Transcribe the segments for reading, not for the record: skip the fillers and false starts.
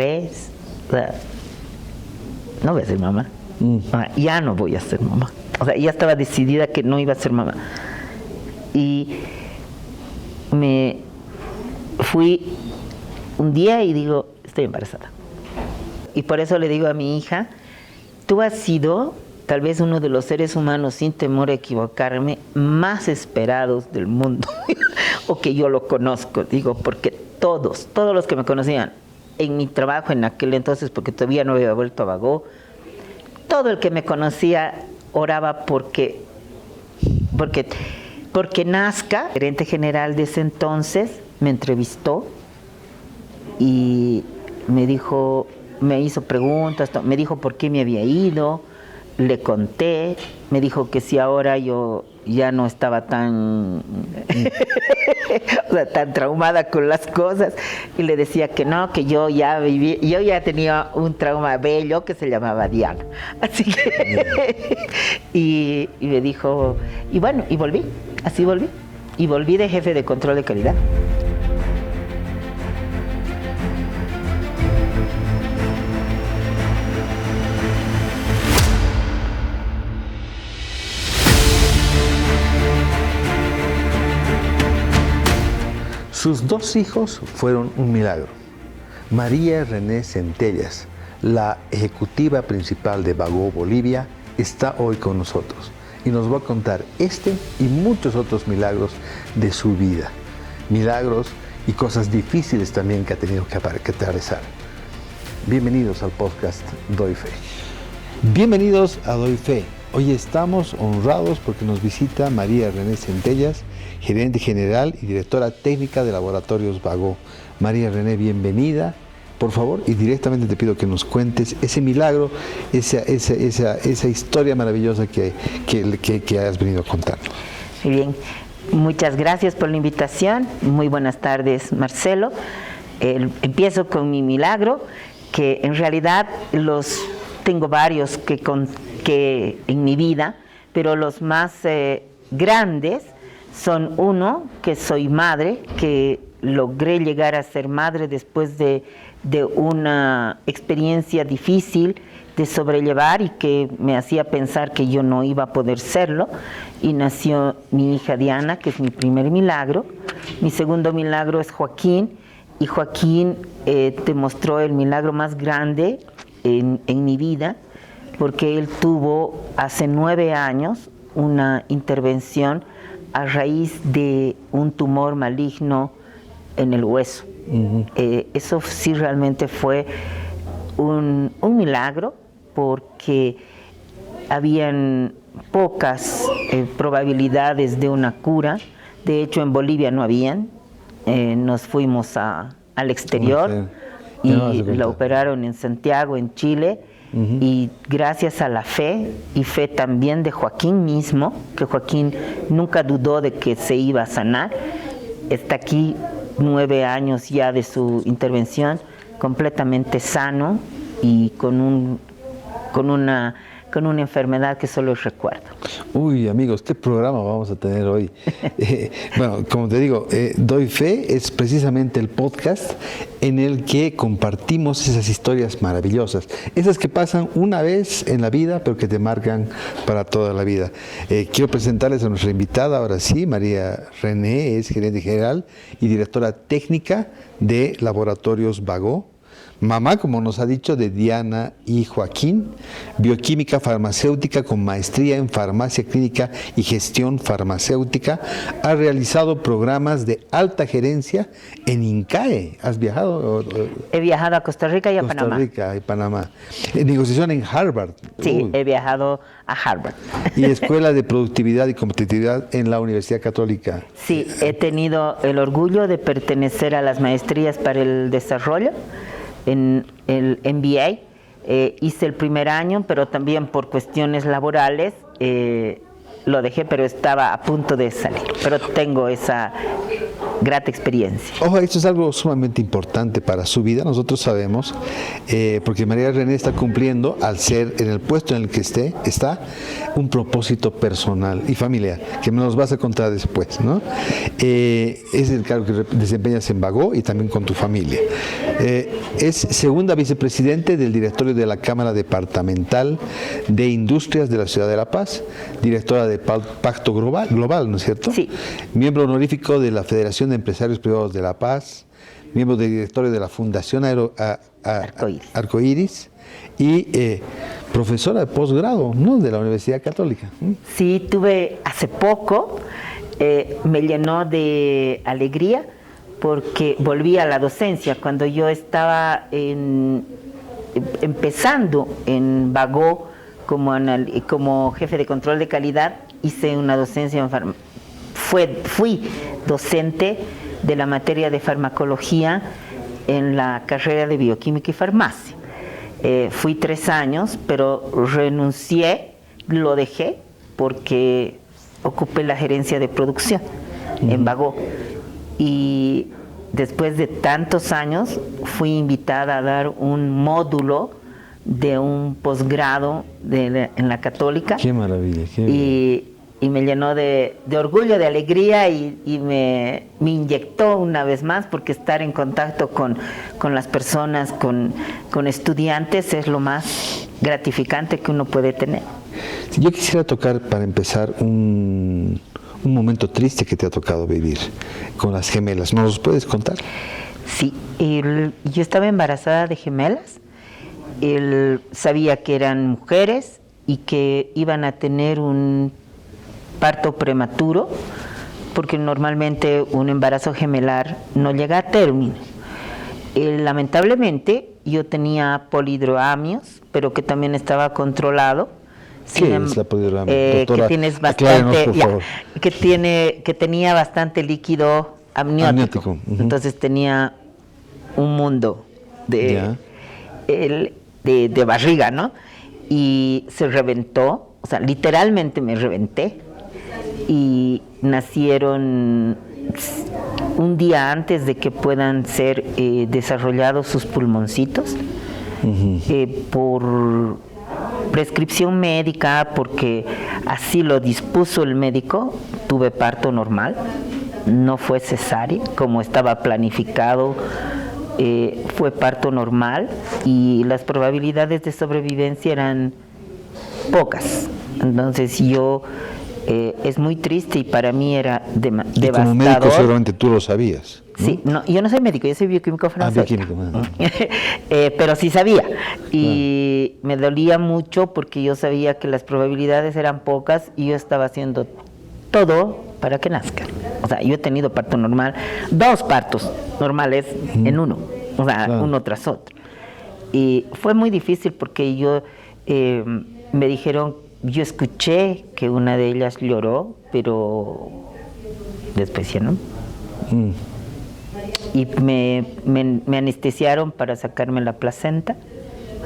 ¿Ves? O sea, no voy a ser mamá. Ya no voy a ser mamá. O sea, ya estaba decidida que no iba a ser mamá. Y me fui un día y digo, estoy embarazada. Y por eso le digo a mi hija, tú has sido tal vez uno de los seres humanos, sin temor a equivocarme, más esperados del mundo. O que yo lo conozco, digo, porque todos los que me conocían en mi trabajo en aquel entonces, porque todavía no había vuelto a Bagó, todo el que me conocía oraba porque nazca. El gerente general de ese entonces me entrevistó y me dijo, me hizo preguntas, me dijo por qué me había ido, le conté, me dijo que si ahora yo ya no estaba tan o sea, tan traumada con las cosas, y le decía que no, que yo ya tenía un trauma bello que se llamaba Diana, así que y me dijo, y bueno, y volví de jefe de control de calidad. Sus dos hijos fueron un milagro. María René Centellas, la ejecutiva principal de Bagó Bolivia, está hoy con nosotros y nos va a contar este y muchos otros milagros de su vida. Milagros y cosas difíciles también que ha tenido que atravesar. Bienvenidos al podcast Doy Fe. Bienvenidos a Doy Fe. Hoy estamos honrados porque nos visita María René Centellas, gerente general y directora técnica de Laboratorios Bagó. María René, bienvenida, por favor, y directamente te pido que nos cuentes ese milagro, esa historia maravillosa que has venido a contar. Muy bien, muchas gracias por la invitación. Muy buenas tardes, Marcelo. Empiezo con mi milagro, que en realidad tengo varios que en mi vida, pero los más grandes son uno, que soy madre, que logré llegar a ser madre después de una experiencia difícil de sobrellevar y que me hacía pensar que yo no iba a poder serlo, y nació mi hija Diana, que es mi primer milagro. Mi segundo milagro es Joaquín, y Joaquín demostró el milagro más grande en mi vida, porque él tuvo hace 9 años una intervención a raíz de un tumor maligno en el hueso. Eso sí realmente fue un milagro, porque habían pocas probabilidades de una cura. De hecho, en Bolivia no habían. Nos fuimos al exterior y la operaron en Santiago, en Chile. Y gracias a la fe, y fe también de Joaquín mismo, que Joaquín nunca dudó de que se iba a sanar, está aquí 9 años ya de su intervención, completamente sano y con una enfermedad que solo recuerdo. Uy, amigos, ¿qué programa vamos a tener hoy? Bueno, como te digo, Doy Fe es precisamente el podcast en el que compartimos esas historias maravillosas, esas que pasan una vez en la vida, pero que te marcan para toda la vida. Quiero presentarles a nuestra invitada, ahora sí, María René, es gerente general y directora técnica de Laboratorios Bagó. Mamá, como nos ha dicho, de Diana y Joaquín, bioquímica farmacéutica con maestría en farmacia clínica y gestión farmacéutica, ha realizado programas de alta gerencia en INCAE. ¿Has viajado? He viajado a Costa Rica y a Panamá. Costa Rica y Panamá. Negociación en Harvard. Sí, he viajado a Harvard. Y Escuela de Productividad y Competitividad en la Universidad Católica. Sí, he tenido el orgullo de pertenecer a las maestrías para el desarrollo en el MBA. Hice el primer año, pero también por cuestiones laborales lo dejé, pero estaba a punto de salir. Pero tengo esa grata experiencia. Ojo, esto es algo sumamente importante para su vida, nosotros sabemos, porque María René está cumpliendo, al ser en el puesto en el que está, un propósito personal y familiar, que me nos vas a contar después, ¿no? Es el cargo que desempeñas en Bagó y también con tu familia. Es segunda vicepresidente del directorio de la Cámara Departamental de Industrias de la Ciudad de La Paz, directora de Pacto Global, ¿no es cierto? Sí. Miembro honorífico de la Federación de Empresarios Privados de La Paz, miembro del directorio de la Fundación Arcoíris y profesora de posgrado, ¿no?, de la Universidad Católica. Sí, tuve hace poco, me llenó de alegría porque volví a la docencia. Cuando yo estaba empezando en Bagó como jefe de control de calidad, hice una docencia en fui docente de la materia de farmacología en la carrera de bioquímica y farmacia. Fui 3 años, pero renuncié, lo dejé porque ocupé la gerencia de producción en Bagó. Y después de tantos años fui invitada a dar un módulo de un posgrado en la Católica. ¡Qué maravilla! Qué maravilla. Y me llenó de orgullo, de alegría y me inyectó una vez más, porque estar en contacto con las personas, con estudiantes, es lo más gratificante que uno puede tener. Yo quisiera tocar, para empezar, un momento triste que te ha tocado vivir con las gemelas. ¿Nos los puedes contar? Sí, yo estaba embarazada de gemelas. Sabía que eran mujeres y que iban a tener un parto prematuro, porque normalmente un embarazo gemelar no llega a término. Lamentablemente yo tenía polidroamios, pero que también estaba controlado. ¿Qué es la polidroamia? Doctora, que tienes bastante, por favor. que tenía bastante líquido amniótico. Entonces tenía un mundo de barriga, ¿no? Y se reventó, o sea, literalmente me reventé. Y nacieron un día antes de que puedan ser desarrollados sus pulmoncitos, por prescripción médica, porque así lo dispuso el médico. Tuve parto normal, no fue cesárea como estaba planificado, fue parto normal y las probabilidades de sobrevivencia eran pocas. Entonces yo... es muy triste y para mí era devastador. Y como médico seguramente tú lo sabías, ¿no? Sí, no, yo no soy médico, yo soy bioquímico farmacéutico. Bioquímico. Pero sí sabía. Y me dolía mucho porque yo sabía que las probabilidades eran pocas y yo estaba haciendo todo para que nazcan. O sea, yo he tenido parto normal, 2 partos normales en uno, o sea, uno tras otro. Y fue muy difícil porque yo me dijeron, yo escuché que una de ellas lloró, pero después ya no. Y me anestesiaron para sacarme la placenta,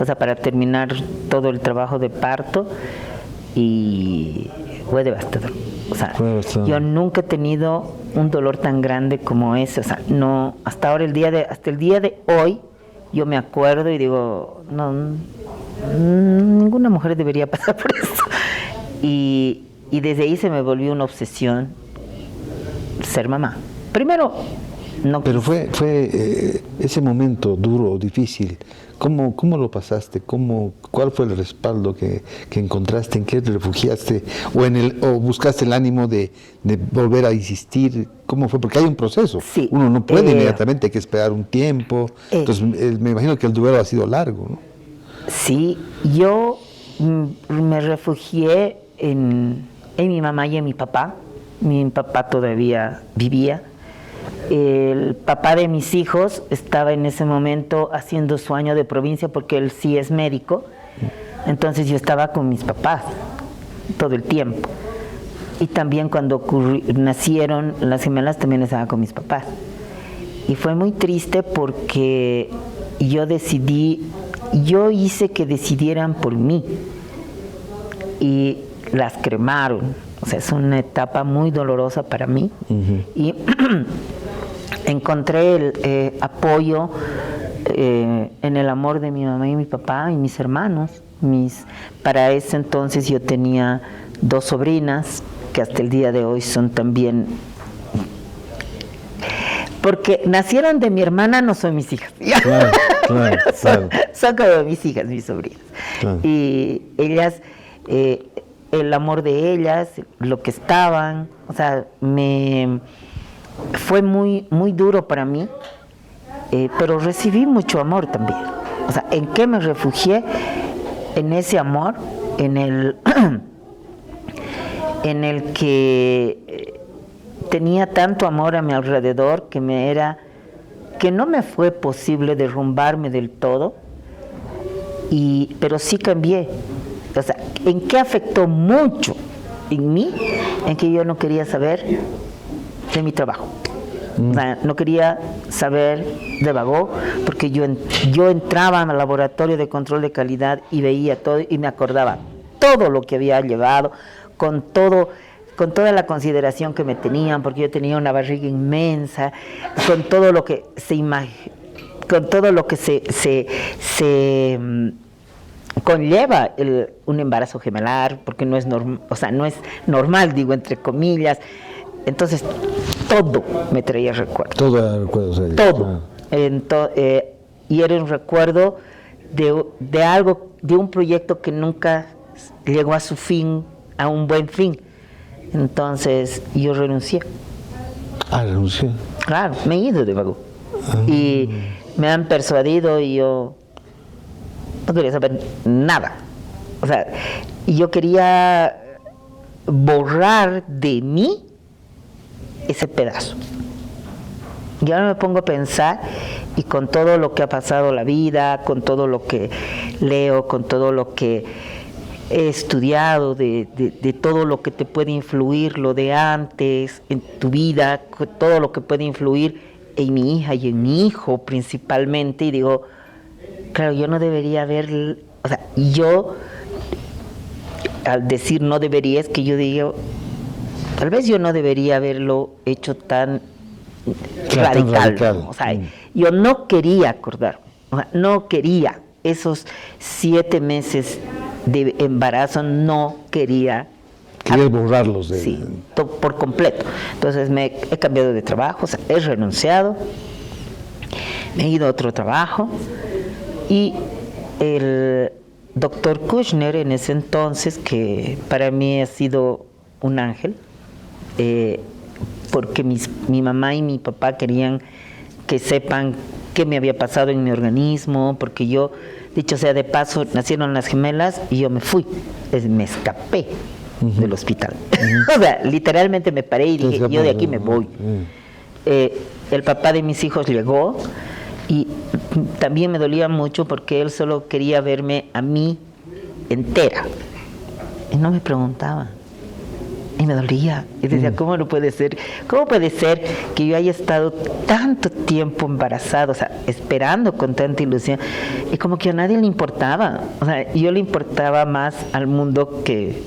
o sea, para terminar todo el trabajo de parto, y fue devastador. O sea, yo nunca he tenido un dolor tan grande como ese. O sea, no, hasta el día de hoy, yo me acuerdo y digo, no, ninguna mujer debería pasar por eso. Y desde ahí se me volvió una obsesión ser mamá. Primero, no. Pero fue ese momento duro, difícil. ¿Cómo lo pasaste? ¿Cuál fue el respaldo que encontraste? ¿En qué te refugiaste? ¿O buscaste el ánimo de volver a insistir? ¿Cómo fue? Porque hay un proceso. Sí, uno no puede inmediatamente, hay que esperar un tiempo. Entonces, me imagino que el duelo ha sido largo, ¿no? Sí, yo me refugié en mi mamá y en mi papá. Mi papá todavía vivía. El papá de mis hijos estaba en ese momento haciendo su año de provincia porque él sí es médico. Entonces yo estaba con mis papás todo el tiempo. Y también cuando nacieron las gemelas también estaba con mis papás. Y fue muy triste porque yo hice que decidieran por mí. Y las cremaron. O sea, es una etapa muy dolorosa para mí. Y encontré el apoyo en el amor de mi mamá y mi papá y mis hermanos. Para ese entonces yo tenía 2 sobrinas que hasta el día de hoy son también porque nacieron de mi hermana, no son mis hijas. Claro, claro, son, claro. son como mis hijas, mis sobrinas. Claro. Y ellas, el amor de ellas, lo que estaban, o sea, fue muy, muy duro para mí, pero recibí mucho amor también. O sea, ¿en qué me refugié? En ese amor, en el que tenía tanto amor a mi alrededor que no me fue posible derrumbarme del todo, pero sí cambié. O sea, ¿en qué afectó mucho en mí? En que yo no quería saber de mi trabajo. O sea, no quería saber de Bagó, porque yo entraba al laboratorio de control de calidad y veía todo y me acordaba todo lo que había llevado, con toda la consideración que me tenían, porque yo tenía una barriga inmensa, con todo lo que se conlleva un embarazo gemelar, porque no es normal, digo entre comillas. Entonces todo me traía recuerdos. Todo recuerdo, o sea, todo. Y era un recuerdo de algo, de un proyecto que nunca llegó a su fin, a un buen fin. Entonces yo renuncié. Renuncié. Claro, me he ido de Bagó. Y me han persuadido y yo no quería saber nada. O sea, y yo quería borrar de mí ese pedazo. Y ahora me pongo a pensar, y con todo lo que ha pasado la vida, con todo lo que leo, con todo lo que he estudiado, de todo lo que te puede influir, lo de antes, en tu vida, todo lo que puede influir en mi hija y en mi hijo principalmente, y digo, claro, yo no debería haber, o sea, yo, al decir no debería, es que yo digo, tal vez yo no debería haberlo hecho tan radical. ¿No? O sea, yo no quería acordar, o sea, no quería esos 7 meses de embarazo, no quería. Querías borrarlos de... Sí, por completo. Entonces he cambiado de trabajo, o sea, he renunciado, me he ido a otro trabajo, y el doctor Kushner en ese entonces, que para mí ha sido un ángel, porque mi mamá y mi papá querían que sepan qué me había pasado en mi organismo, porque yo, dicho sea de paso, nacieron las gemelas y yo me fui, me escapé del hospital. O sea, literalmente me paré y dije, yo de aquí me voy. El papá de mis hijos llegó y también me dolía mucho porque él solo quería verme a mí entera y no me preguntaba. Y me dolía, y decía, ¿cómo no puede ser? ¿Cómo puede ser que yo haya estado tanto tiempo embarazada, o sea, esperando con tanta ilusión, y como que a nadie le importaba? O sea, yo le importaba más al mundo que...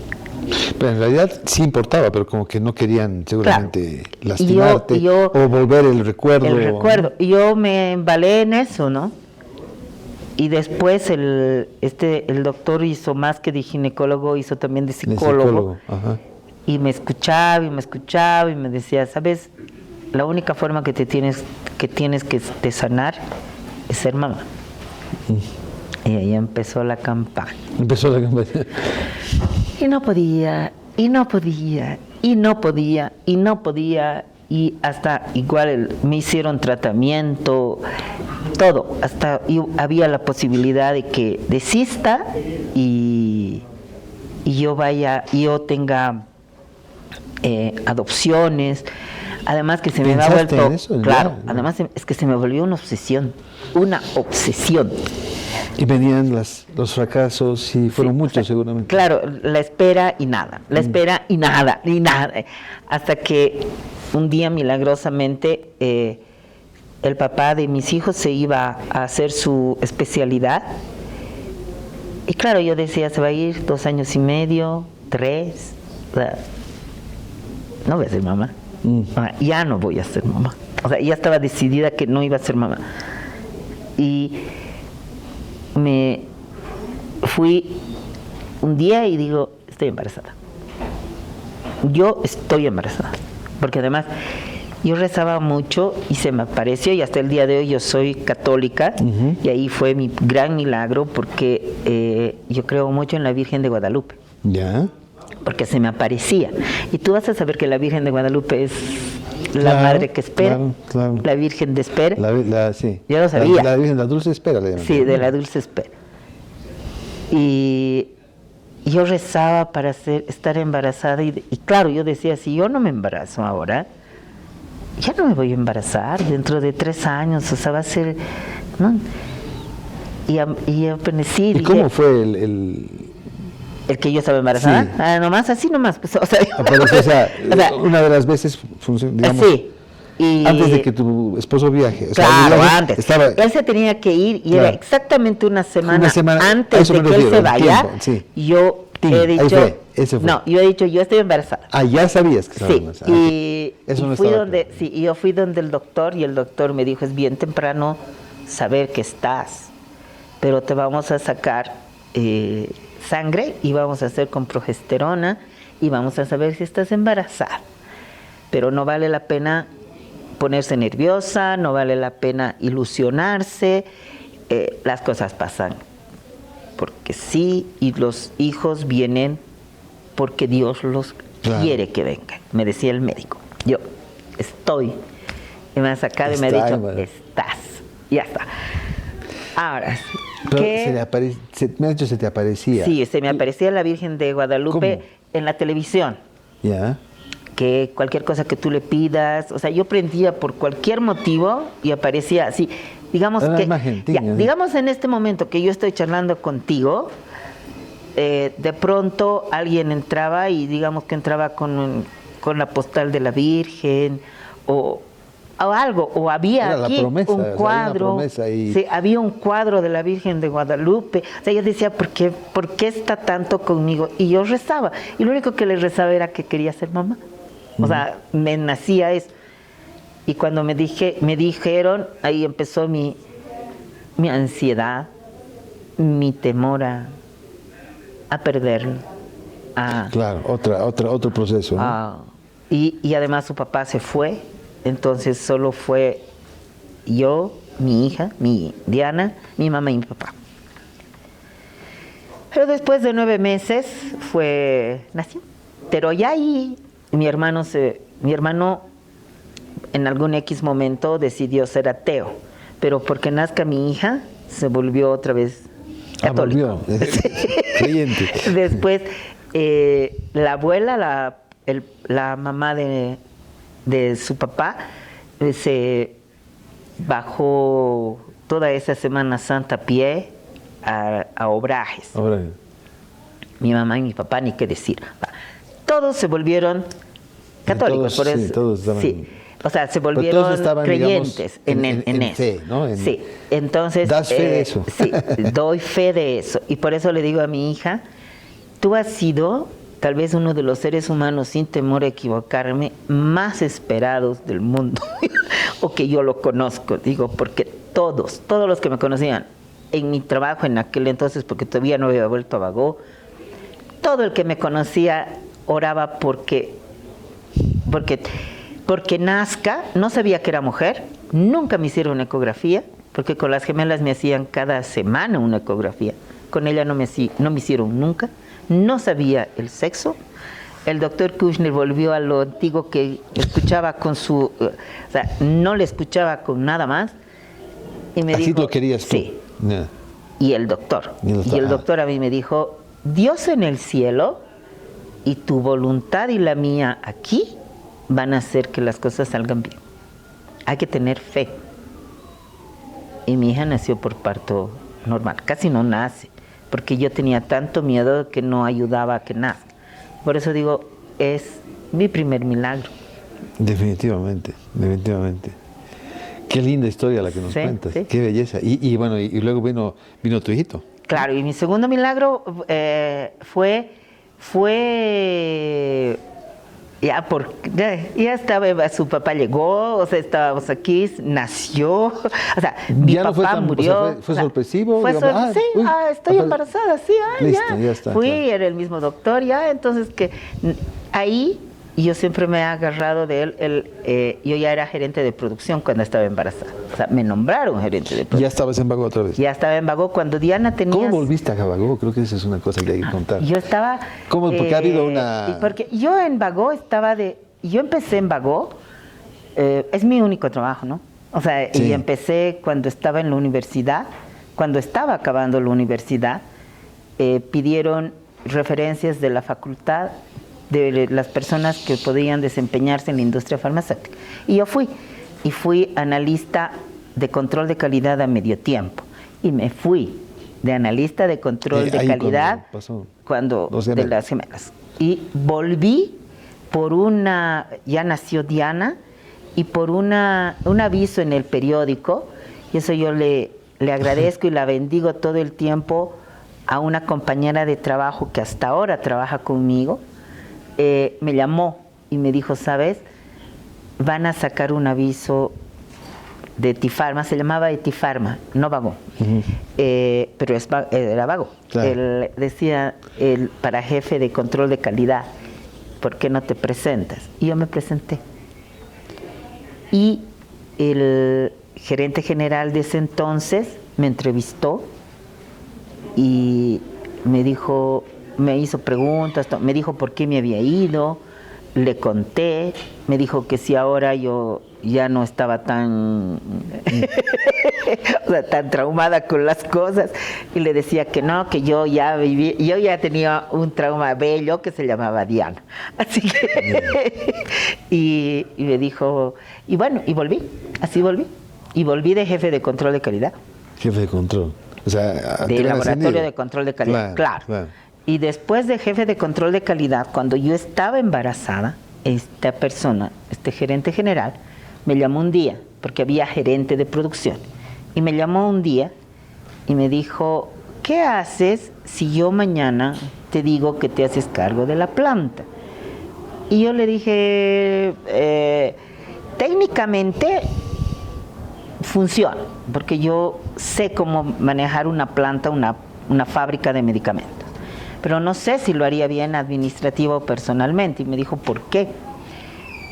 Pero en realidad sí importaba, pero como que no querían seguramente claro. lastimarte o volver el recuerdo. El recuerdo. Y yo me embalé en eso, ¿no? Y después el doctor hizo más que de ginecólogo, hizo también de psicólogo. Ajá. Y me escuchaba y me decía, ¿sabes? La única forma que tienes que sanar es ser mamá. Y ahí empezó la campaña. Y no podía, y hasta igual me hicieron tratamiento, todo, hasta había la posibilidad de que desista y yo tenga adopciones. Además que se me ha vuelto, en eso, claro, ya. Además es que se me volvió una obsesión. Y venían los fracasos y fueron Sí, muchos seguramente. Claro, la espera y nada, hasta que un día milagrosamente el papá de mis hijos se iba a hacer su especialidad, y claro, yo decía, se va a ir 2 años y medio, 3, o sea, no voy a ser mamá. Ya no voy a ser mamá. O sea, ya estaba decidida que no iba a ser mamá. Y me fui un día y digo, estoy embarazada. Yo estoy embarazada. Porque además yo rezaba mucho y se me apareció, y hasta el día de hoy yo soy católica, y ahí fue mi gran milagro, porque yo creo mucho en la Virgen de Guadalupe. Ya. Porque se me aparecía. Y tú vas a saber que la Virgen de Guadalupe es la Claro, madre que espera, claro, claro. la Virgen de espera. Sí. Yo lo sabía. La Virgen de la Dulce Espera, le llaman. Sí, de la dulce espera. Y yo rezaba para estar embarazada, y claro, yo decía, si yo no me embarazo ahora, ya no me voy a embarazar dentro de 3 años, o sea, va a ser, ¿no? Y yo pensé, ¿Y dije, cómo fue el el que yo estaba embarazada? Sí. Nomás, así nomás, pues, o sea, o sea, una de las veces digamos, sí. Y antes de que tu esposo viaje. O sea, claro, el viaje antes. estaba- Él se tenía que ir y Claro. era exactamente una semana a antes eso de me que él refiero, se el vaya. tiempo, sí. Yo Tin, he ahí dicho, fue, ese fue. no, yo he dicho, yo estoy embarazada. Ah, ya sabías que estaba Sí, embarazada. y, Eso y no fui estaba donde, claro. sí, y yo fui donde el doctor, y el doctor me dijo, es bien temprano saber que estás, pero te vamos a sacar sangre y vamos a hacer con progesterona y vamos a saber si estás embarazada. Pero no vale la pena ponerse nerviosa, no vale la pena ilusionarse, las cosas pasan porque sí, y los hijos vienen porque Dios los Claro. quiere que vengan, me decía el médico. Yo estoy, y me ha sacado y me ha Está, dicho, bueno. estás, ya está. Ahora, Pero ¿qué? me has dicho se te aparecía. Sí, se me aparecía la Virgen de Guadalupe ¿Cómo? en la televisión, Ya. que cualquier cosa que tú le pidas, o sea, yo prendía por cualquier motivo y aparecía así. Digamos Era que, imagen, ya, tiña, ¿no? digamos en este momento que yo estoy charlando contigo, de pronto alguien entraba y digamos que entraba con la postal de la Virgen o algo, o había Era la aquí promesa, o sea, un había una cuadro, promesa ahí. sí, había un cuadro de la Virgen de Guadalupe. O sea, yo decía, ¿por qué está tanto conmigo? Y yo rezaba, y lo único que le rezaba era que quería ser mamá. O sea, me nacía eso. Y cuando me dijeron, ahí empezó mi ansiedad, mi temor a perderlo. Claro, otro proceso, ¿no? Y además su papá se fue, entonces solo fue yo, mi hija, mi Diana, mi mamá y mi papá. Pero después de 9 meses nació. Pero ya ahí mi hermano en algún X momento decidió ser ateo, pero porque nazca mi hija se volvió otra vez católico. Volvió. Creyente. Después la abuela, la mamá de su papá, se bajó toda esa Semana Santa a pie a Obrajes. Ahora, Mi mamá y mi papá, ni qué decir. Todos se volvieron católicos, todos, por eso. sí, todos estaban- sí. O sea, se Pero volvieron todos estaban, creyentes digamos, en en eso. fe, ¿no? Sí, entonces. ¿Das fe de eso? Sí, doy fe de eso. Y por eso le digo a mi hija, tú has sido tal vez uno de los seres humanos, sin temor a equivocarme, más esperados del mundo. O que yo lo conozco, digo, porque todos los que me conocían en mi trabajo en aquel entonces, porque todavía no había vuelto a Bagó, todo el que me conocía oraba porque nazca. No sabía que era mujer, nunca me hicieron una ecografía, porque con las gemelas me hacían cada semana una ecografía, con ella no me hicieron nunca, no sabía el sexo. El doctor Kushner volvió a lo antiguo, que escuchaba con o sea, no le escuchaba con nada más, y me así dijo, lo querías tú. Sí. Ya. Y el doctor. Y el doctor a mí me dijo, Dios en el cielo y tu voluntad y la mía aquí van a hacer que las cosas salgan bien. Hay que tener fe. Y mi hija nació por parto normal, casi no nace, porque yo tenía tanto miedo que no ayudaba a que nazca. Por eso digo, es mi primer milagro. Definitivamente, definitivamente. Qué linda historia la que nos Sí, cuentas, sí. qué belleza. Y bueno, y luego vino tu hijito. Claro, y mi segundo milagro fue ya estaba, su papá llegó, o sea, estábamos aquí, nació, o sea, mi Ya no fue papá tan- o sea, murió. fue sorpresivo, Fue digamos, sí, uy, estoy embarazada, sí, listo, ya. ya está, Fui, claro. era el mismo doctor, ya, entonces ahí y yo siempre me he agarrado de él. Yo ya era gerente de producción cuando estaba embarazada. O sea, me nombraron gerente de producción. ¿Ya estabas en Bagó otra vez? Ya estaba en Bagó cuando Diana tenía... ¿Cómo volviste a Bagó? Creo que esa es una cosa que hay que contar. Yo estaba... ¿Cómo? Porque ha habido una... Porque yo en Bagó estaba de... Yo empecé en Bagó, es mi único trabajo, ¿no? O sea, Sí. y empecé cuando estaba en la universidad, cuando estaba acabando la universidad, pidieron referencias de la facultad de las personas que podían desempeñarse en la industria farmacéutica. Y yo fui analista de control de calidad a medio tiempo. Y me fui de analista de control de calidad cuando de las gemelas. Y volví por ya nació Diana, y por un aviso en el periódico, y eso yo le agradezco y la bendigo todo el tiempo a una compañera de trabajo que hasta ahora trabaja conmigo, me llamó y me dijo, ¿sabes? Van a sacar un aviso de Etifarma, se llamaba Etifarma, no Bagó, pero era Bagó. Claro. Él decía, para jefe de control de calidad, ¿por qué no te presentas? Y yo me presenté. Y el gerente general de ese entonces me entrevistó y me dijo, me hizo preguntas, me dijo por qué me había ido, le conté, me dijo que si ahora yo ya no estaba tan, o sea, tan traumada con las cosas, y le decía que no, que yo ya tenía un trauma bello que se llamaba Diana. Así que, y me dijo, y bueno, y volví, así volví, y volví de jefe de control de calidad. Jefe de control. O sea, de laboratorio de control de calidad, claro. Y después de jefe de control de calidad, cuando yo estaba embarazada, esta persona, este gerente general, me llamó un día, porque había gerente de producción, y me llamó un día y me dijo, ¿qué haces si yo mañana te digo que te haces cargo de la planta? Y yo le dije, técnicamente funciona, porque yo sé cómo manejar una planta, una fábrica de medicamentos, pero no sé si lo haría bien administrativo o personalmente. Y me dijo, ¿por qué?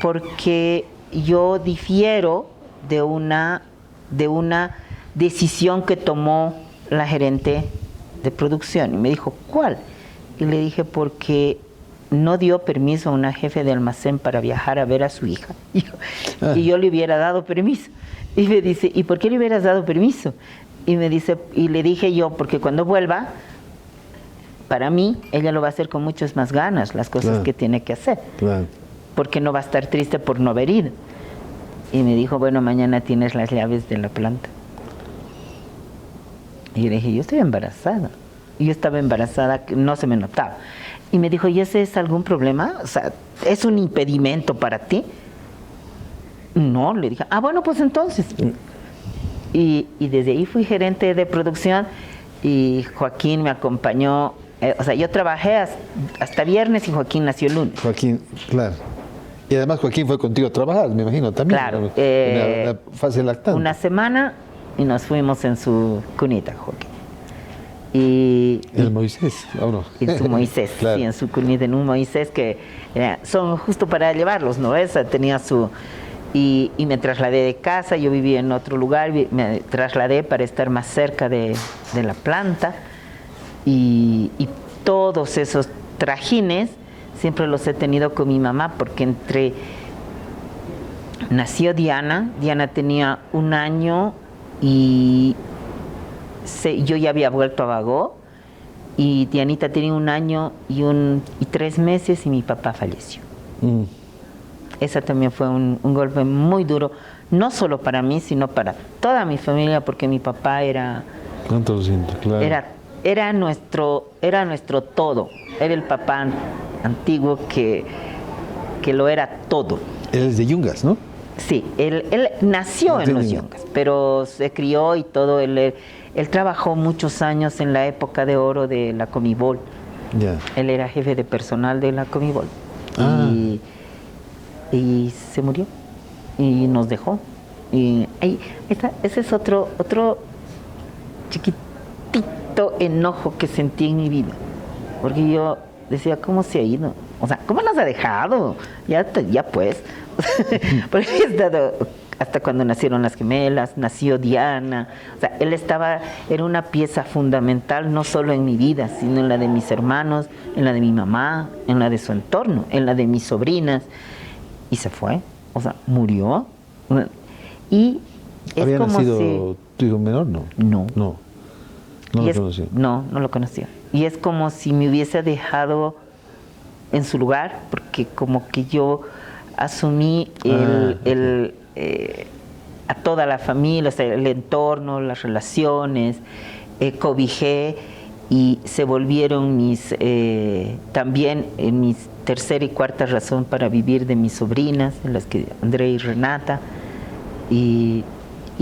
Porque yo difiero de una decisión que tomó la gerente de producción. Y me dijo, ¿cuál? Y le dije, porque no dio permiso a una jefe de almacén para viajar a ver a su hija. Y yo le hubiera dado permiso. Y me dice, ¿y por qué le hubieras dado permiso? Y me dice, y le dije yo, porque cuando vuelva, para mí, ella lo va a hacer con muchas más ganas, las cosas que tiene que hacer. Porque no va a estar triste por no haber ido. Y me dijo, bueno, mañana tienes las llaves de la planta. Y yo le dije, yo estoy embarazada. Y yo estaba embarazada, no se me notaba. Y me dijo, ¿y ese es algún problema? O sea, ¿es un impedimento para ti? No, le dije, bueno, pues entonces. Y desde ahí fui gerente de producción y Joaquín me acompañó. O sea, yo trabajé hasta viernes y Joaquín nació el lunes. Joaquín, claro. Y además Joaquín fue contigo a trabajar, me imagino, también. Claro. En la fase lactante. Una semana y nos fuimos en su cunita, Joaquín. El Moisés, ¿o no? En su Moisés, claro. Sí, en su cunita, en un Moisés que son justo para llevarlos, ¿no? Esa tenía su... Y me trasladé de casa, yo vivía en otro lugar, me trasladé para estar más cerca de la planta. Y todos esos trajines siempre los he tenido con mi mamá, porque nació Diana tenía 1 año y yo ya había vuelto a Bagó, y Dianita tenía 1 año y 3 meses y mi papá falleció. Esa también fue un golpe muy duro, no solo para mí, sino para toda mi familia, porque mi papá era... ¿Cuánto lo siento? Claro. Era nuestro todo. Era el papá antiguo que lo era todo. Él es de Yungas, ¿no? Sí, él nació en los Yungas, pero se crió y todo. Él trabajó muchos años en la época de oro de la Comibol. Ya. Él era jefe de personal de la Comibol. Y se murió y nos dejó. Y ese es otro chiquitito enojo que sentí en mi vida, porque yo decía, ¿cómo se ha ido? O sea, ¿cómo nos ha dejado? Ya pues. Porque he estado hasta cuando nacieron las gemelas, nació Diana. O sea, él era una pieza fundamental no solo en mi vida, sino en la de mis hermanos, en la de mi mamá, en la de su entorno, en la de mis sobrinas. Y se fue, o sea, murió. Y es ¿Había como nacido si... tu hijo menor? No. No. No. No Y lo es- conocí. No, no lo conocía. Y es como si me hubiese dejado en su lugar, porque como que yo asumí a toda la familia, o sea, el entorno, las relaciones, cobijé y se volvieron también mis tercera y cuarta razón para vivir de mis sobrinas, en las que Andrea y Renata, y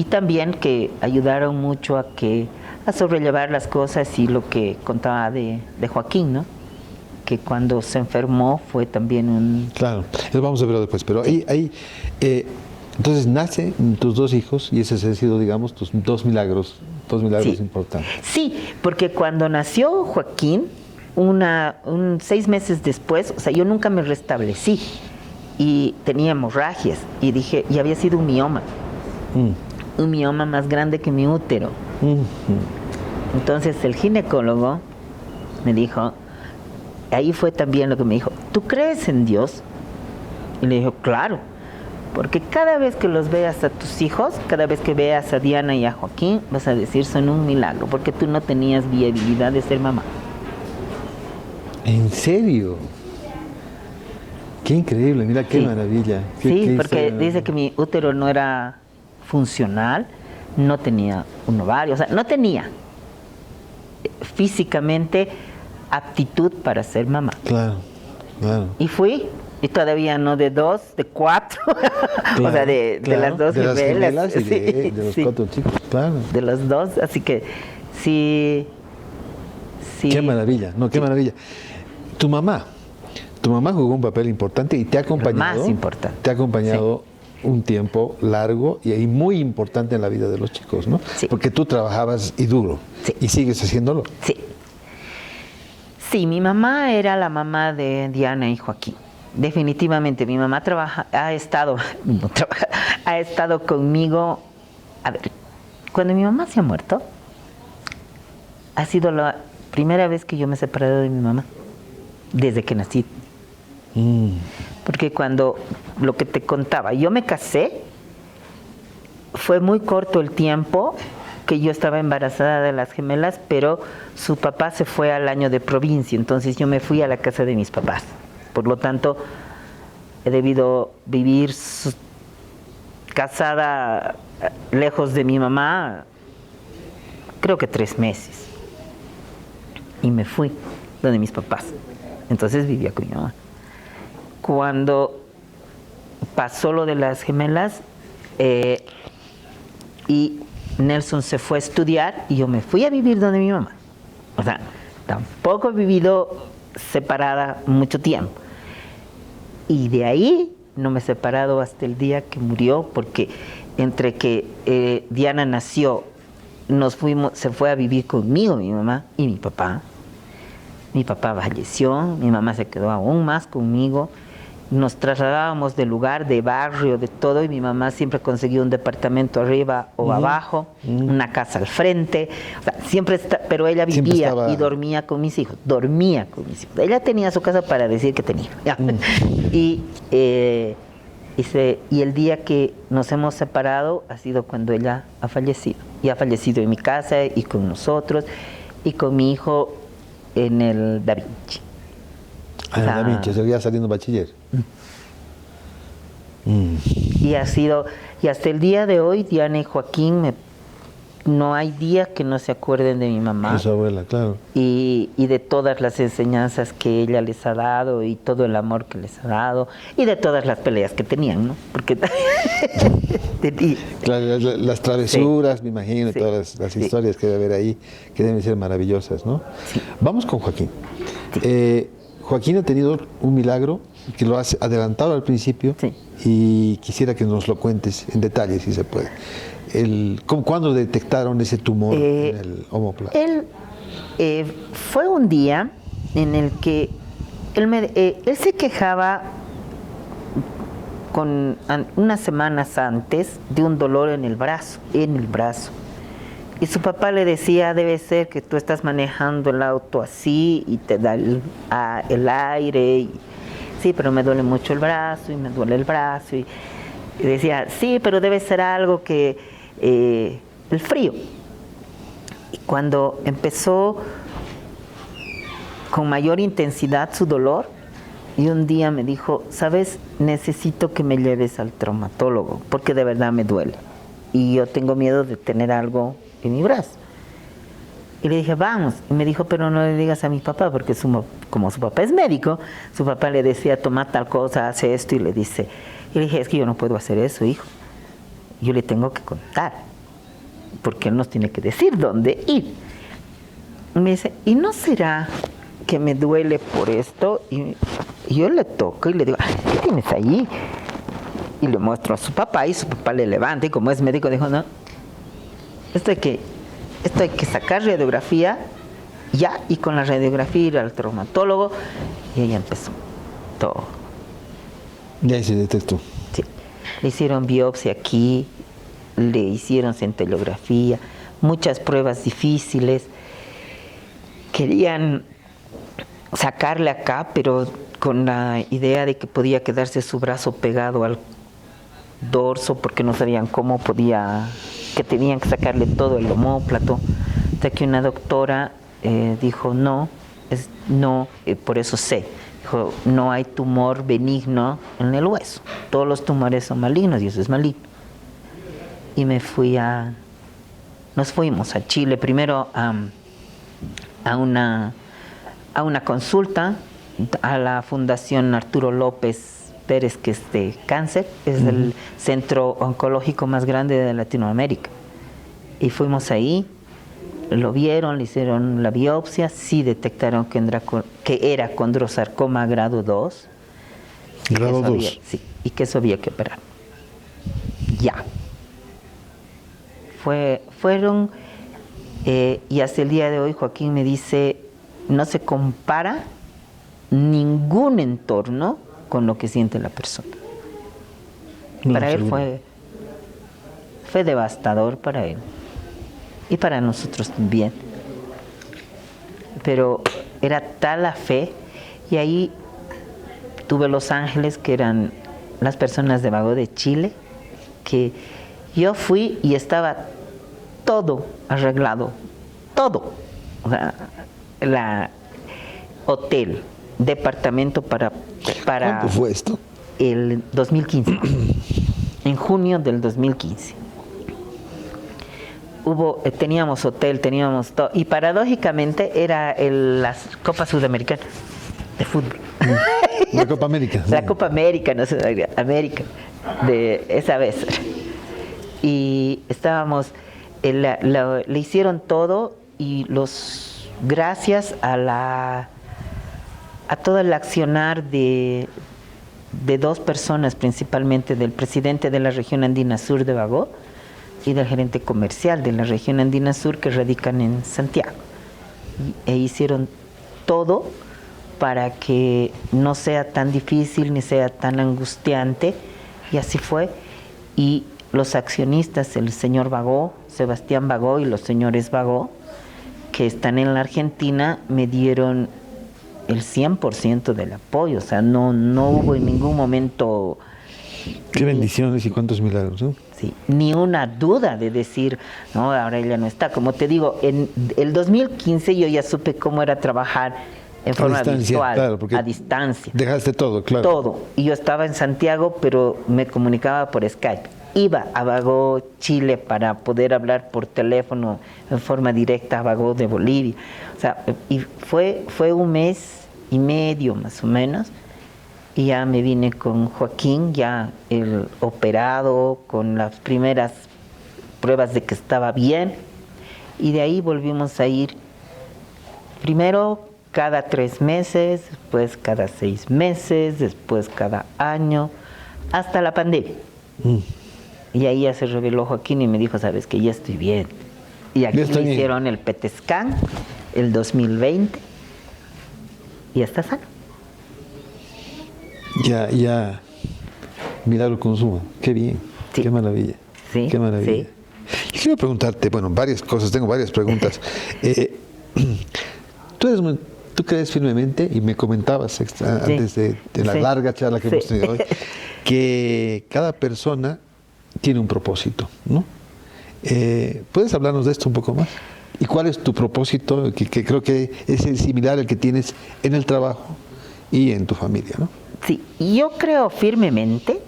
también que ayudaron mucho a sobrellevar las cosas y lo que contaba de Joaquín, ¿no? Que cuando se enfermó fue también un... Claro, eso vamos a verlo después, pero entonces nacen tus dos hijos y esos han sido, digamos, tus dos milagros Sí. importantes. Sí, porque cuando nació Joaquín, 6 meses después, o sea, yo nunca me restablecí y tenía hemorragias y dije, y había sido un mioma más grande que mi útero. Entonces el ginecólogo me dijo, ahí fue también lo que me dijo, ¿tú crees en Dios? Y le dijo, claro, porque cada vez que los veas a tus hijos, cada vez que veas a Diana y a Joaquín, vas a decir, son un milagro, porque tú no tenías viabilidad de ser mamá. ¿En serio? Qué increíble, mira qué Sí. maravilla. Sí, Qué porque historia. dice que mi útero no era funcional, no tenía un ovario, o sea, no tenía físicamente aptitud para ser mamá. Claro, claro. Y fui, y todavía no de 2, de 4, o sea, de las dos de las gemelas. gemelas y de los Sí, 4 chicos, claro. de los dos, así que sí. Qué maravilla, no, qué maravilla. Tu mamá jugó un papel importante y te ha acompañado. Más importante. Te ha acompañado un tiempo largo y muy importante en la vida de los chicos, ¿no? Sí. Porque tú trabajabas y duro. Sí. Y sigues haciéndolo. Sí. Sí, mi mamá era la mamá de Diana y Joaquín. Definitivamente, mi mamá ha estado conmigo. A ver, cuando mi mamá se ha muerto, ha sido la primera vez que yo me he separado de mi mamá, desde que nací. Porque cuando, lo que te contaba, yo me casé, fue muy corto el tiempo que yo estaba embarazada de las gemelas, pero su papá se fue al año de provincia, entonces yo me fui a la casa de mis papás. Por lo tanto, he debido vivir casada lejos de mi mamá, creo que 3 meses. Y me fui donde mis papás. Entonces vivía con mi mamá. Cuando pasó lo de las gemelas, y Nelson se fue a estudiar y yo me fui a vivir donde mi mamá. O sea, tampoco he vivido separada mucho tiempo. Y de ahí no me he separado hasta el día que murió, porque entre que Diana nació, se fue a vivir conmigo mi mamá y mi papá. Mi papá falleció, mi mamá se quedó aún más conmigo. Nos trasladábamos de lugar, de barrio, de todo, y mi mamá siempre conseguía un departamento arriba o abajo, una casa al frente, o sea, pero ella vivía y dormía con mis hijos, Ella tenía su casa para decir que tenía. Y el día que nos hemos separado ha sido cuando ella ha fallecido. Y ha fallecido en mi casa y con nosotros, y con mi hijo en el Da Vinci. Da Vinci, seguía saliendo bachiller. Y hasta el día de hoy, Diana y Joaquín, no hay día que no se acuerden de mi mamá. De su abuela, claro. Y de todas las enseñanzas que ella les ha dado y todo el amor que les ha dado y de todas las peleas que tenían, ¿no? Porque claro, las travesuras, me imagino, Sí. todas las historias que debe haber ahí, que deben ser maravillosas, ¿no? Sí. Vamos con Joaquín. Joaquín ha tenido un milagro que lo has adelantado al principio y quisiera que nos lo cuentes en detalle, si se puede. ¿Cuándo detectaron ese tumor en el ómoplasma? Fue un día en el que Él se quejaba unas semanas antes de un dolor en el brazo. Y su papá le decía, debe ser que tú estás manejando el auto así y te da el aire. Sí, pero me duele mucho el brazo y me duele el brazo. Y decía, sí, pero debe ser algo que el frío. Y cuando empezó con mayor intensidad su dolor, y un día me dijo, ¿sabes? Necesito que me lleves al traumatólogo, porque de verdad me duele. Y yo tengo miedo de tener algo en mi brazo. Y le dije, vamos. Y me dijo, pero no le digas a mi papá, porque como su papá es médico, su papá le decía, toma tal cosa, hace esto, y le dice. Y le dije, es que yo no puedo hacer eso, hijo. Yo le tengo que contar, porque él nos tiene que decir dónde ir. Y me dice, ¿y no será que me duele por esto? Y yo le toco y le digo, ¿qué tienes ahí? Y le muestro a su papá, y su papá le levanta, y como es médico dijo, no, esto hay que sacar radiografía ya, y con la radiografía ir al traumatólogo. Y ella empezó todo. Ya se detectó. Sí, le hicieron biopsia aquí, le hicieron centellografía, muchas pruebas difíciles. Querían sacarle acá, pero con la idea de que podía quedarse su brazo pegado al dorso, porque no sabían cómo podía, que tenían que sacarle todo el omóplato, hasta que una doctora dijo, no, por eso sé, dijo, no hay tumor benigno en el hueso, todos los tumores son malignos y eso es maligno. Y nos fuimos a Chile, primero a una consulta a la Fundación Arturo López Pérez, que es de cáncer, es el centro oncológico más grande de Latinoamérica. Y fuimos ahí, lo vieron, le hicieron la biopsia, sí detectaron que era condrosarcoma grado 2. Grado 2. Sí, y que eso había que operar. Ya. Fueron, y hasta el día de hoy Joaquín me dice, no se compara ningún entorno con lo que siente la persona. Para él fue devastador, para él y para nosotros también, pero era tal la fe. Y ahí tuve los ángeles, que eran las personas de Bagó de Chile, que yo fui y estaba todo arreglado, todo, o sea, hotel, departamento para ¿Cuándo fue esto? El 2015, en junio del 2015. Teníamos hotel, teníamos todo, y paradójicamente era la Copa Sudamericana de fútbol. La Copa América. La Copa América, no sé, América, de esa vez. Y estábamos, le hicieron todo, y gracias a todo el accionar de dos personas, principalmente del presidente de la región andina sur de Bagó y del gerente comercial de la región andina sur, que radican en Santiago. E hicieron todo para que no sea tan difícil ni sea tan angustiante, y así fue. Y los accionistas, el señor Bagó, Sebastián Bagó, y los señores Bagó, que están en la Argentina, me dieron el 100% del apoyo. O sea, no hubo en ningún momento... Qué bendiciones y cuántos milagros, ¿no? Sí, ni una duda de decir, no, ahora ella no está. Como te digo, en el 2015 yo ya supe cómo era trabajar en forma virtual, claro, a distancia. Dejaste todo, claro. Todo. Y yo estaba en Santiago, pero me comunicaba por Skype. Iba a Bagó, Chile, para poder hablar por teléfono en forma directa a Bagó de Bolivia. O sea, y fue un mes y medio más o menos, y ya me vine con Joaquín, ya el operado, con las primeras pruebas de que estaba bien, y de ahí volvimos a ir primero cada 3 meses, después cada 6 meses, después cada año, hasta la pandemia. Y ahí ya se reveló Joaquín y me dijo, sabes que ya estoy bien. Y aquí me hicieron el PET scan el 2020 y ya está sano. Ya, milagro consuma. Qué bien, Sí. qué maravilla. Sí, Qué maravilla. sí. Y quiero preguntarte, bueno, varias cosas, tengo varias preguntas. Tú crees firmemente, y me comentabas antes de la Sí. larga charla que Sí. hemos tenido hoy, que cada persona tiene un propósito, ¿no? ¿Puedes hablarnos de esto un poco más? ¿Y cuál es tu propósito, que creo que es similar al que tienes en el trabajo y en tu familia, ¿no? Sí, yo creo firmemente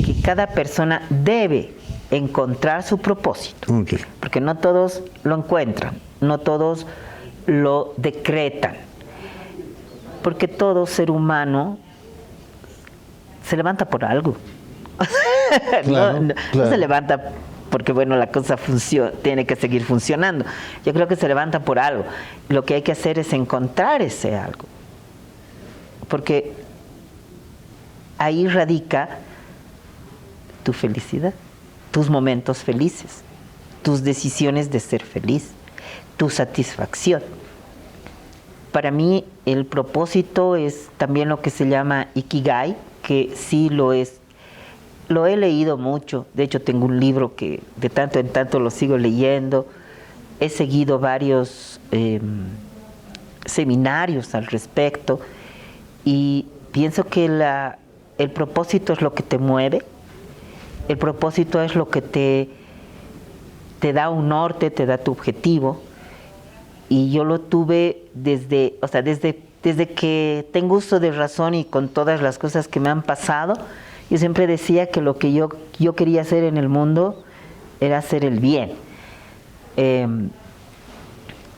que cada persona debe encontrar su propósito, Ok. porque no todos lo encuentran, no todos lo decretan, porque todo ser humano se levanta por algo. Claro, no claro. se levanta porque, bueno, la cosa tiene que seguir funcionando. Yo creo que se levanta por algo. Lo que hay que hacer es encontrar ese algo, porque ahí radica tu felicidad, tus momentos felices, tus decisiones de ser feliz, tu satisfacción. Para mí el propósito es también lo que se llama Ikigai, que sí lo es. Lo he leído mucho, de hecho tengo un libro que de tanto en tanto lo sigo leyendo. He seguido varios seminarios al respecto y pienso que el propósito es lo que te mueve, el propósito es lo que te da un norte, te da tu objetivo. Y yo lo tuve desde que tengo uso de razón y con todas las cosas que me han pasado. Yo siempre decía que lo que yo quería hacer en el mundo era hacer el bien.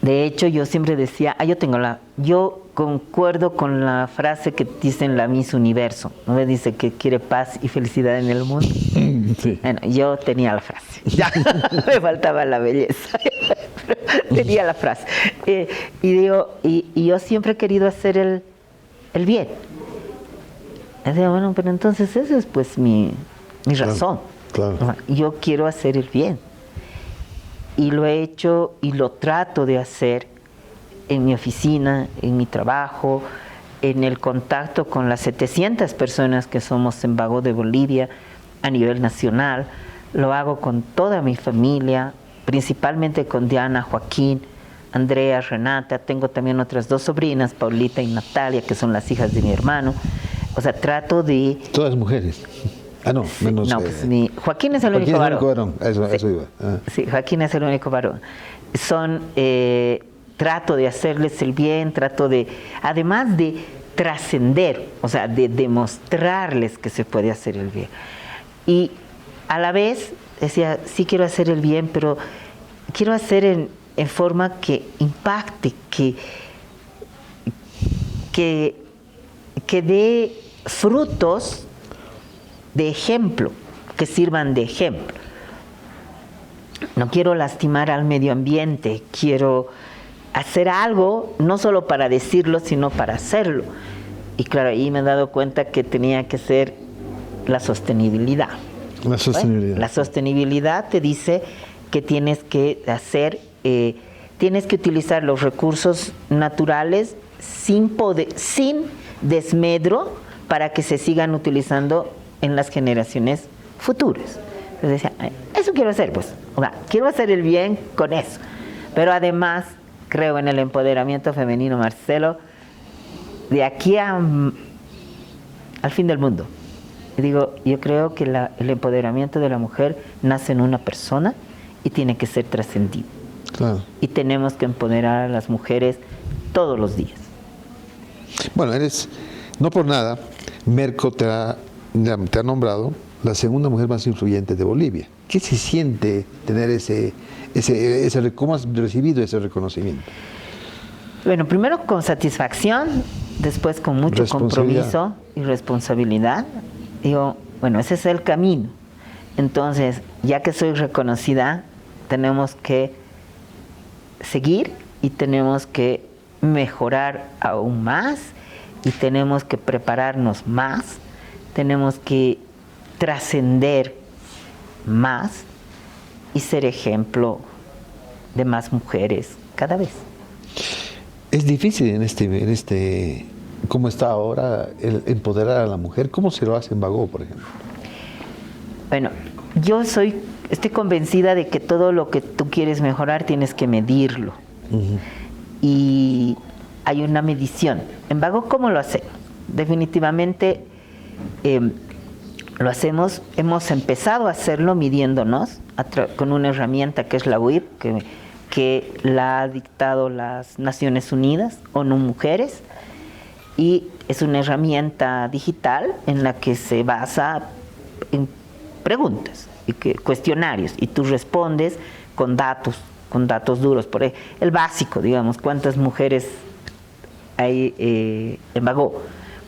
De hecho, yo siempre decía, yo concuerdo con la frase que dice en la Miss Universo, ¿no? Dice que quiere paz y felicidad en el mundo. Sí. Bueno, yo tenía la frase, ya me faltaba la belleza, pero tenía la frase. Y yo siempre he querido hacer el bien. Decía, bueno, pero entonces esa es pues mi razón. Claro. O sea, yo quiero hacer el bien. Y lo he hecho y lo trato de hacer en mi oficina, en mi trabajo, en el contacto con las 700 personas que somos en Bagó de Bolivia a nivel nacional. Lo hago con toda mi familia, principalmente con Diana, Joaquín, Andrea, Renata. Tengo también otras 2 sobrinas, Paulita y Natalia, que son las hijas de mi hermano. O sea, trato de... Todas mujeres. Ah, no, menos... No, pues Joaquín es el único Joaquín es el varón. único varón, eso iba. Ah. Sí, Joaquín es el único varón. Trato de hacerles el bien, trato de, además de trascender, o sea, de demostrarles que se puede hacer el bien. Y a la vez decía, sí quiero hacer el bien, pero quiero hacer en forma que impacte, que dé frutos de ejemplo, que sirvan de ejemplo. No quiero lastimar al medio ambiente, quiero hacer algo, no solo para decirlo, sino para hacerlo. Y claro, ahí me he dado cuenta que tenía que ser la sostenibilidad. La sostenibilidad. Bueno, la sostenibilidad te dice que tienes que tienes que utilizar los recursos naturales sin desmedro para que se sigan utilizando en las generaciones futuras. Entonces decía, eso quiero hacer, pues, o sea, quiero hacer el bien con eso. Pero además creo en el empoderamiento femenino, Marcelo, de aquí al fin del mundo. Y digo, yo creo que el empoderamiento de la mujer nace en una persona y tiene que ser trascendido. Claro. Y tenemos que empoderar a las mujeres todos los días. Bueno, no por nada, Merco te ha nombrado la segunda mujer más influyente de Bolivia. ¿Qué se siente tener cómo has recibido ese reconocimiento? Bueno, primero con satisfacción, después con mucho compromiso y responsabilidad. Digo, bueno, ese es el camino. Entonces, ya que soy reconocida, tenemos que seguir y tenemos que mejorar aún más y tenemos que prepararnos más, tenemos que trascender más y ser ejemplo de más mujeres cada vez. Es difícil en cómo está ahora el empoderar a la mujer? ¿Cómo se lo hace en Bagó, por ejemplo? Bueno, estoy convencida de que todo lo que tú quieres mejorar tienes que medirlo. Y hay una medición. En Bagó, ¿cómo lo hacemos? Definitivamente lo hacemos, hemos empezado a hacerlo midiéndonos con una herramienta que es la WIP, que la ha dictado las Naciones Unidas, ONU Mujeres, y es una herramienta digital en la que se basa en preguntas, cuestionarios, y tú respondes con datos duros, por el básico, digamos, cuántas mujeres hay en Bagó,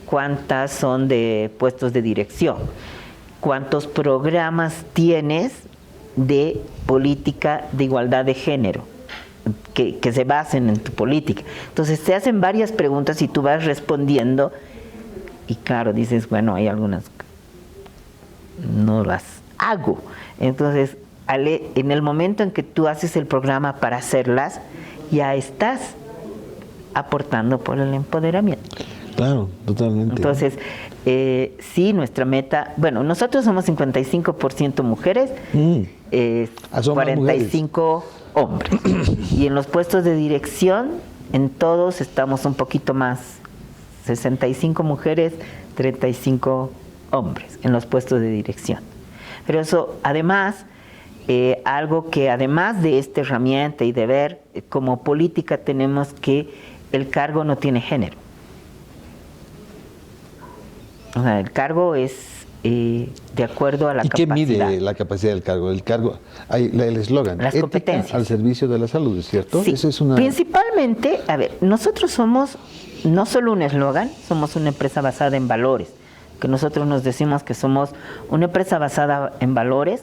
cuántas son de puestos de dirección, cuántos programas tienes de política de igualdad de género que se basen en tu política. Entonces se hacen varias preguntas y tú vas respondiendo y claro, dices, bueno, hay algunas no las hago. Entonces, en el momento en que tú haces el programa para hacerlas, ya estás aportando por el empoderamiento. Claro, totalmente. Entonces, sí, nuestra meta, bueno, nosotros somos 55% mujeres, 45 hombres. Y en los puestos de dirección, en todos estamos un poquito más, 65 mujeres, 35 hombres en los puestos de dirección. Pero eso, además, algo que además de esta herramienta y de ver, como política tenemos que el cargo no tiene género. O sea, el cargo es de acuerdo a la capacidad. ¿Y qué mide la capacidad del cargo? El cargo, hay el eslogan, las competencias al servicio de la salud, ¿cierto? Sí. Eso es una... Principalmente, a ver, nosotros somos no solo un eslogan, somos una empresa basada en valores, que nosotros nos decimos que somos una empresa basada en valores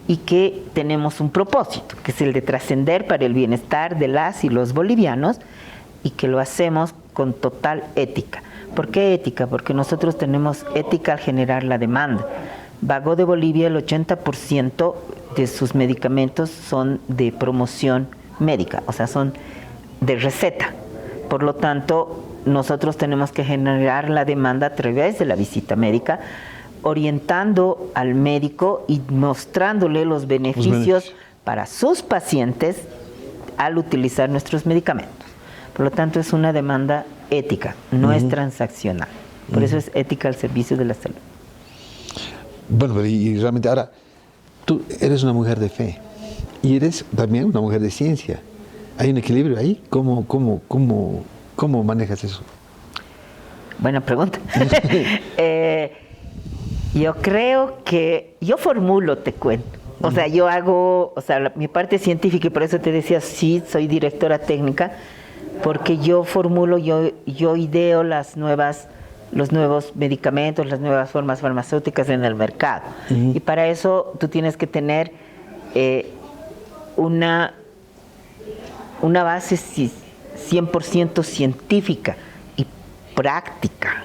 y que tenemos un propósito, que es el de trascender para el bienestar de las y los bolivianos, y que lo hacemos con total ética. ¿Por qué ética? Porque nosotros tenemos ética al generar la demanda. Bagó de Bolivia, el 80% de sus medicamentos son de promoción médica, o sea, son de receta. Por lo tanto, nosotros tenemos que generar la demanda a través de la visita médica, orientando al médico y mostrándole los beneficios para sus pacientes al utilizar nuestros medicamentos. Por lo tanto, es una demanda ética, no es transaccional. Por eso es ética al servicio de la salud. Bueno, y realmente ahora, tú eres una mujer de fe y eres también una mujer de ciencia. ¿Hay un equilibrio ahí? ¿Cómo manejas eso? Buena pregunta. Yo creo que, yo formulo, te cuento. O sea, yo hago, mi parte científica, y por eso te decía, sí, soy directora técnica, porque yo formulo, yo ideo los nuevos medicamentos, las nuevas formas farmacéuticas en el mercado. Y para eso tú tienes que tener una base 100% científica y práctica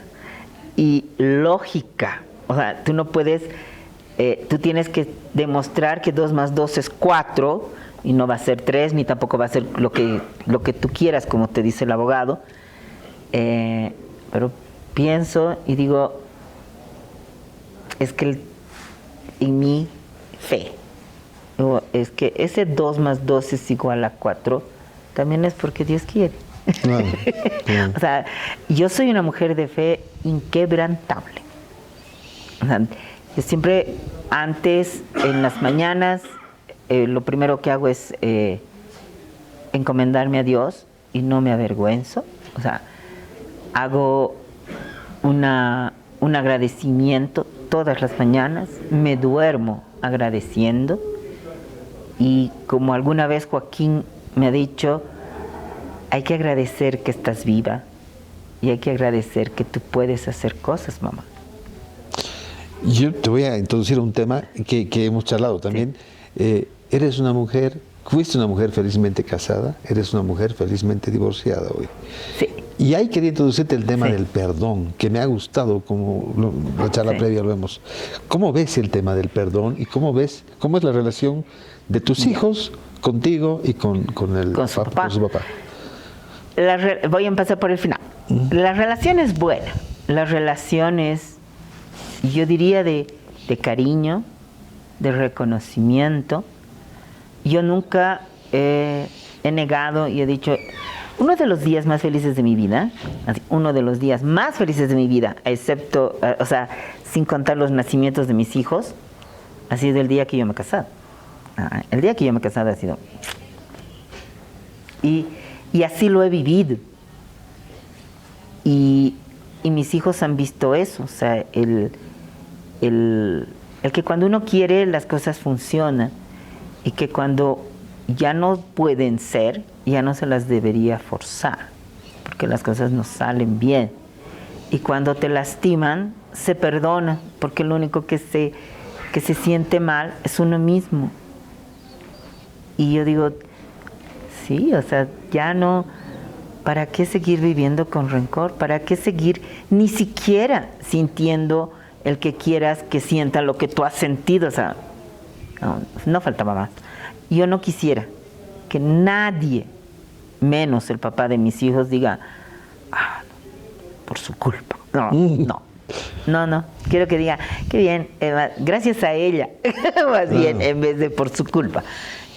y lógica. O sea, tú no puedes, tú tienes que demostrar que 2 más 2 es 4, y no va a ser 3, ni tampoco va a ser lo que tú quieras, como te dice el abogado. Pero pienso y digo, es que en mi fe, es que ese 2 más 2 es igual a 4, también es porque Dios quiere. Claro. O sea, yo soy una mujer de fe inquebrantable. O sea, yo siempre, antes, en las mañanas, lo primero que hago es encomendarme a Dios y no me avergüenzo. O sea, hago un agradecimiento todas las mañanas, me duermo agradeciendo, y como alguna vez Joaquín me ha dicho, hay que agradecer que estás viva y hay que agradecer que tú puedes hacer cosas, mamá. Yo te voy a introducir un tema que hemos charlado también. Sí. Eres una mujer, fuiste una mujer felizmente casada, eres una mujer felizmente divorciada hoy. Sí. Y ahí quería introducirte el tema del perdón, que me ha gustado, como la charla previa lo vemos. ¿Cómo ves el tema del perdón y cómo es la relación de tus hijos contigo y con su papá? voy a empezar por el final. La relación es buena. La relación es, yo diría, de cariño, de reconocimiento. Yo nunca he negado y he dicho, uno de los días más felices de mi vida, uno de los días más felices de mi vida, excepto, o sea, sin contar los nacimientos de mis hijos, ha sido el día que yo me he casado. El día que yo me he casado ha sido... Y así lo he vivido. Y mis hijos han visto eso, o sea, el que cuando uno quiere las cosas funcionan y que cuando ya no pueden ser, ya no se las debería forzar, porque las cosas no salen bien. Y cuando te lastiman, se perdona, porque lo único que se siente mal es uno mismo. Y yo digo, sí, o sea, ya no, ¿para qué seguir viviendo con rencor? ¿Para qué seguir ni siquiera sintiendo el que quieras que sienta lo que tú has sentido? O sea, no faltaba más. Yo no quisiera que nadie, menos el papá de mis hijos, diga, por su culpa. No. Quiero que diga, qué bien, gracias a ella, más bien, en vez de por su culpa.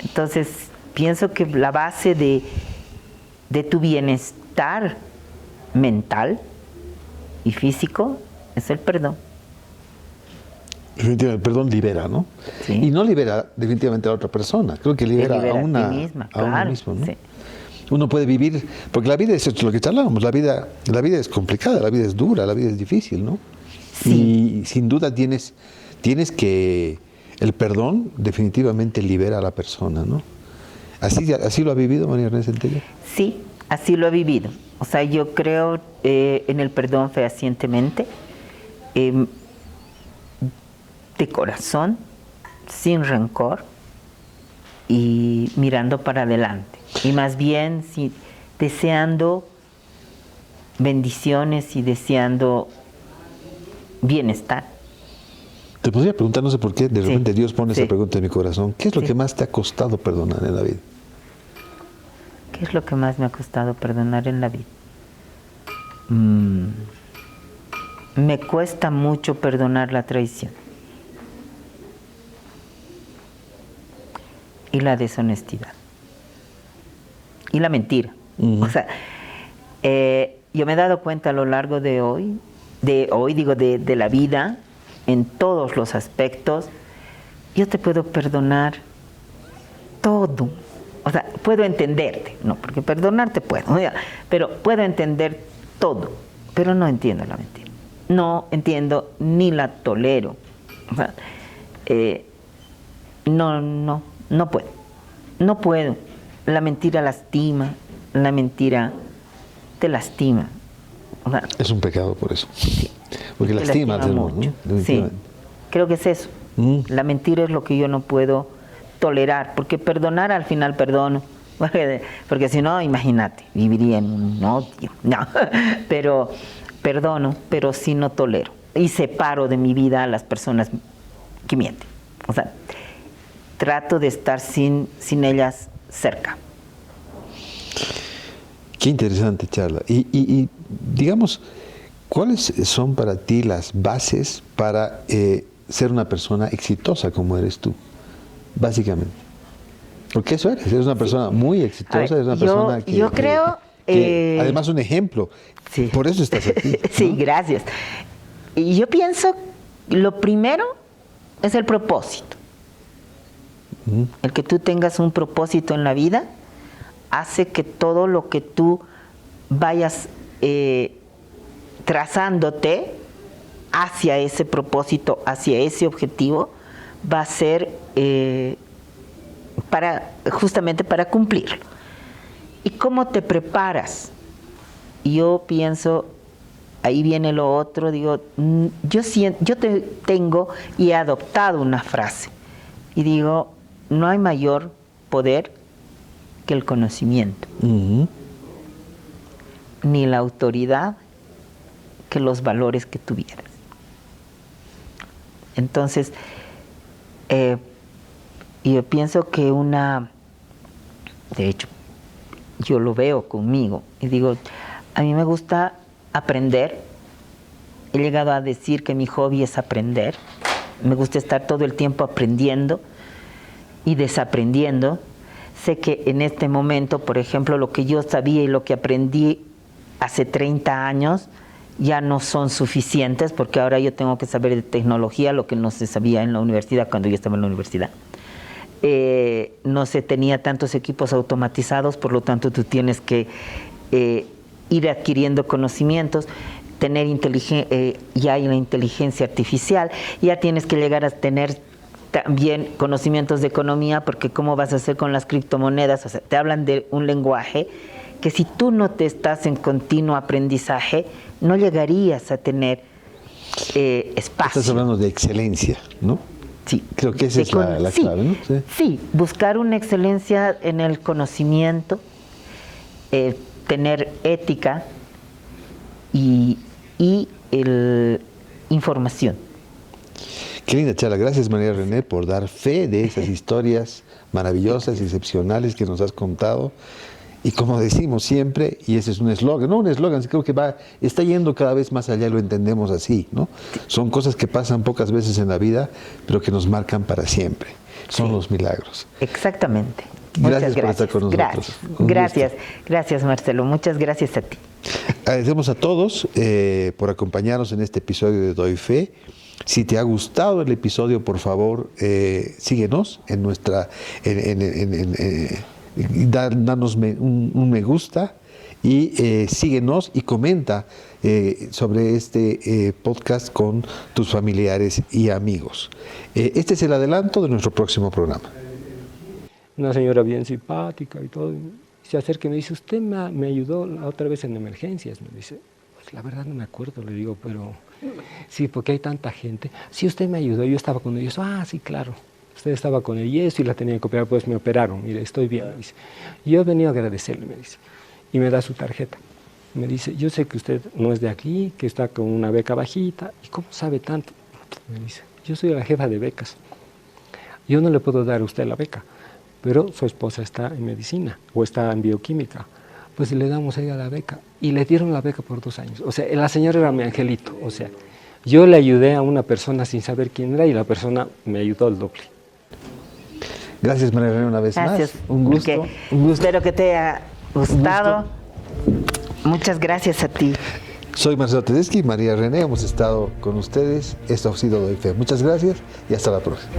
Entonces, pienso que la base de tu bienestar mental y físico es el perdón. Definitivamente, el perdón libera, ¿no? Sí. Y no libera definitivamente a la otra persona, creo que libera a ti uno claro, mismo, ¿no? Sí. Uno puede vivir, porque la vida es lo que charlábamos, la vida es complicada, la vida es dura, la vida es difícil, ¿no? Sí. Y sin duda tienes que, el perdón definitivamente libera a la persona, ¿no? ¿Así lo ha vivido María René Centella? Sí, así lo he vivido. O sea, yo creo en el perdón fehacientemente, de corazón, sin rencor y mirando para adelante. Y más bien deseando bendiciones y deseando bienestar. Te podría preguntar, no sé por qué, de repente Dios pone esa pregunta en mi corazón. ¿Qué es lo que más te ha costado perdonar en la vida? ¿Qué es lo que más me ha costado perdonar en la vida? Me cuesta mucho perdonar la traición y la deshonestidad y la mentira. O sea, yo me he dado cuenta a lo largo de la vida, en todos los aspectos, yo te puedo perdonar todo. O sea, puedo entenderte, no, porque perdonarte puedo, pero puedo entender todo, pero no entiendo la mentira. No entiendo ni la tolero. O sea, no puedo. No puedo. La mentira lastima, la mentira te lastima. O sea, es un pecado por eso. Sí, porque lastima al ser humano, ¿no? Sí, creo que es eso. La mentira es lo que yo no puedo tolerar, porque perdonar al final perdono, porque si no, imagínate, viviría en un odio. No, pero perdono, pero sí no tolero. Y separo de mi vida a las personas que mienten. O sea, trato de estar sin ellas cerca. Qué interesante charla. Y digamos, ¿cuáles son para ti las bases para ser una persona exitosa como eres tú? Básicamente. Porque eso eres una persona muy exitosa, eres una persona que... Yo creo... además un ejemplo. Sí. Por eso estás aquí, ¿no? Sí, gracias. Y yo pienso, lo primero es el propósito. El que tú tengas un propósito en la vida hace que todo lo que tú vayas trazándote hacia ese propósito, hacia ese objetivo, va a ser justamente para cumplirlo. ¿Y cómo te preparas? Yo pienso, ahí viene lo otro, digo, yo tengo y he adoptado una frase y digo, no hay mayor poder que el conocimiento, ni la autoridad que los valores que tuvieras. Entonces, yo pienso que de hecho, yo lo veo conmigo y digo, a mí me gusta aprender. He llegado a decir que mi hobby es aprender. Me gusta estar todo el tiempo aprendiendo y desaprendiendo. Sé que en este momento, por ejemplo, lo que yo sabía y lo que aprendí hace 30 años ya no son suficientes, porque ahora yo tengo que saber de tecnología, lo que no se sabía en la universidad cuando yo estaba en la universidad. No se tenía tantos equipos automatizados, por lo tanto tú tienes que ir adquiriendo conocimientos, tener ya hay la inteligencia artificial, ya tienes que llegar a tener también conocimientos de economía, porque cómo vas a hacer con las criptomonedas, o sea, te hablan de un lenguaje que si tú no te estás en continuo aprendizaje, no llegarías a tener espacio. Estás hablando de excelencia, ¿no? Sí. Creo que esa es la clave, ¿no? Sí. Sí, buscar una excelencia en el conocimiento, tener ética y información. Qué linda charla. Gracias, María René, por dar fe de esas historias maravillosas y excepcionales que nos has contado. Y como decimos siempre, y ese es un eslogan, no un eslogan, creo que está yendo cada vez más allá y lo entendemos así, ¿no? Son cosas que pasan pocas veces en la vida, pero que nos marcan para siempre. Son los milagros. Exactamente. Gracias por estar con nosotros. Gracias, Marcelo. Muchas gracias a ti. Agradecemos a todos por acompañarnos en este episodio de Doy Fe. Si te ha gustado el episodio, por favor, síguenos en nuestra... Danos un me gusta y síguenos y comenta sobre este podcast con tus familiares y amigos. Este es el adelanto de nuestro próximo programa. Una señora bien simpática y todo, se acerca y me dice, usted me ayudó la otra vez en emergencias. Me dice, pues la verdad no me acuerdo, le digo, pero sí, porque hay tanta gente. Sí, usted me ayudó, yo estaba con ellos. Ah, sí, claro. Usted estaba con el yeso y la tenía que operar, pues me operaron, mire, estoy bien, me dice. Yo he venido a agradecerle, me dice, y me da su tarjeta. Me dice, yo sé que usted no es de aquí, que está con una beca bajita, ¿y cómo sabe tanto? Me dice, yo soy la jefa de becas. Yo no le puedo dar a usted la beca, pero su esposa está en medicina o está en bioquímica. Pues le damos a ella la beca, y le dieron la beca por 2 años. O sea, la señora era mi angelito, o sea, yo le ayudé a una persona sin saber quién era y la persona me ayudó el doble. Gracias, María René, una vez más. Un gusto. Espero que te haya gustado. Muchas gracias a ti. Soy Marcelo Tedeschi y María René. Hemos estado con ustedes. Esto ha sido Doy Fe. Muchas gracias y hasta la próxima.